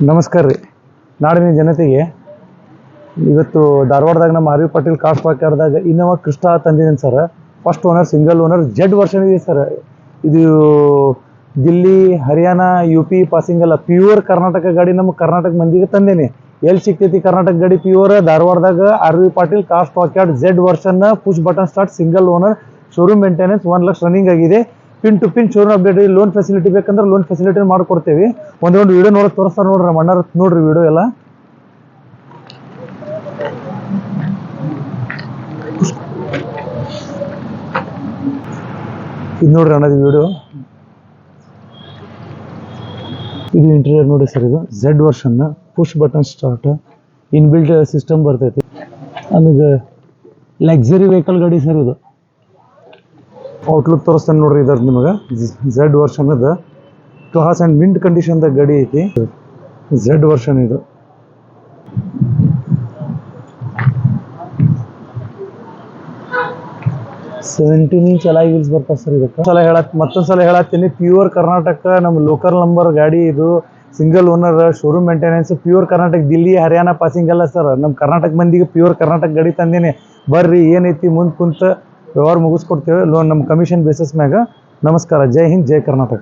ನಮಸ್ಕಾರ ರೀ. ನಾಡಿನ ಜನತೆಗೆ ಇವತ್ತು ಧಾರವಾಡದಾಗ ನಮ್ಮ ಆರ್ ವಿ ಪಾಟೀಲ್ ಕಾಸ್ಟ್ ವಾಕ್ಯಾರ್ದಾಗ ಇನ್ನೋವಾ ಕ್ರಿಸ್ಟಾ ತಂದಿದ್ದೀನಿ sir. First owner, single owner, Z version ಇದೆ ಸರ್. ಇದು Delhi, Haryana, U P passing ಅಲ್ಲ, ಪ್ಯೂರ್ ಕರ್ನಾಟಕ ಗಾಡಿ. ನಮ್ಮ ಕರ್ನಾಟಕ ಮಂದಿಗೆ ತಂದೇನಿ. ಎಲ್ಲಿ ಸಿಗ್ತೈತಿ ಕರ್ನಾಟಕ ಗಾಡಿ ಪ್ಯೂರ್? ಧಾರವಾಡದಾಗ ಆರ್ ವಿ ಪಾಟೀಲ್ ಕಾಸ್ಟ್ ವಾಕ್ಯಾರ್ಡ್ Z version, push button start, single owner, showroom maintenance, 1 lakh running ಆಗಿದೆ. Pin to pin showroom update. Loan facility ಬೇಕಂದ್ರೆ ಲೋನ್ ಫೆಸಿಲಿಟಿ ಮಾಡ್ಕೊಡ್ತೇವೆ. ಒಂದು ವಿಡಿಯೋ ನೋಡೋಕೆ ತೋರಿಸ್ತಾರೆ ನೋಡ್ರಿ, ನಮ್ಮ ಅಣ್ಣಾರ ನೋಡ್ರಿ ವಿಡಿಯೋ ಎಲ್ಲ. ಇದು ನೋಡ್ರಿ ಅಣ್ಣದ ವಿಡಿಯೋ. ಇದು ಇಂಟೀರಿಯರ್ ನೋಡಿ ಸರ್. ಇದು Z version, push button start, inbuilt system ಬರ್ತೈತಿ. ಆಮೇಲೆ ಲಕ್ಸರಿ ವೆಹಿಕಲ್ ಗಾಡಿ ಸರ್ ಇದು. ಔಟ್ಲುಕ್ ತೋರಿಸ್ತೇನೆ ನೋಡ್ರಿ ಇದ್ರ ನಿಮಗೆ. ಝೆಡ್ ವರ್ಷನ್ ಅದ, ಕ್ಲಾಸ್ ಆ್ಯಂಡ್ ಮಿಂಟ್ ಕಂಡೀಷನ್ದಾಗ ಗಾಡಿ ಐತಿ. ಝೆಡ್ ವರ್ಷನ್ ಇದು. ಸೆವೆಂಟೀನ್ ಇಂಚ್ ಅಲಾಯ್ ವೀಲ್ಸ್ ಬರ್ತಾವೆ ಸರ್ ಇದಕ್ಕೆ. ಮತ್ತೊಂದ್ಸಲ ಹೇಳತ್ತೀನಿ, ಪ್ಯೂರ್ ಕರ್ನಾಟಕ ನಮ್ಮ ಲೋಕಲ್ ನಂಬರ್ ಗಾಡಿ ಇದು. Single owner, showroom maintenance, pure Karnataka. Delhi Haryana passing ಅಲ್ಲ ಸರ್. ನಮ್ಮ ಕರ್ನಾಟಕ ಮಂದಿಗೆ ಪ್ಯೂರ್ ಕರ್ನಾಟಕ ಗಾಡಿ ತಂದೇನೆ. ಬರ್ರಿ, ಏನೈತಿ ಮುಂದೆ ಕುಂತ ವ್ಯವಹಾರ ಮುಗಿಸ್ಕೊಡ್ತೇವೆ ಲೋನ್ ನಮ್ಮ ಕಮಿಷನ್ ಬೇಸಿಸ್ ಮ್ಯಾಗ. ನಮಸ್ಕಾರ. ಜೈ ಹಿಂದ್, ಜೈ ಕರ್ನಾಟಕ.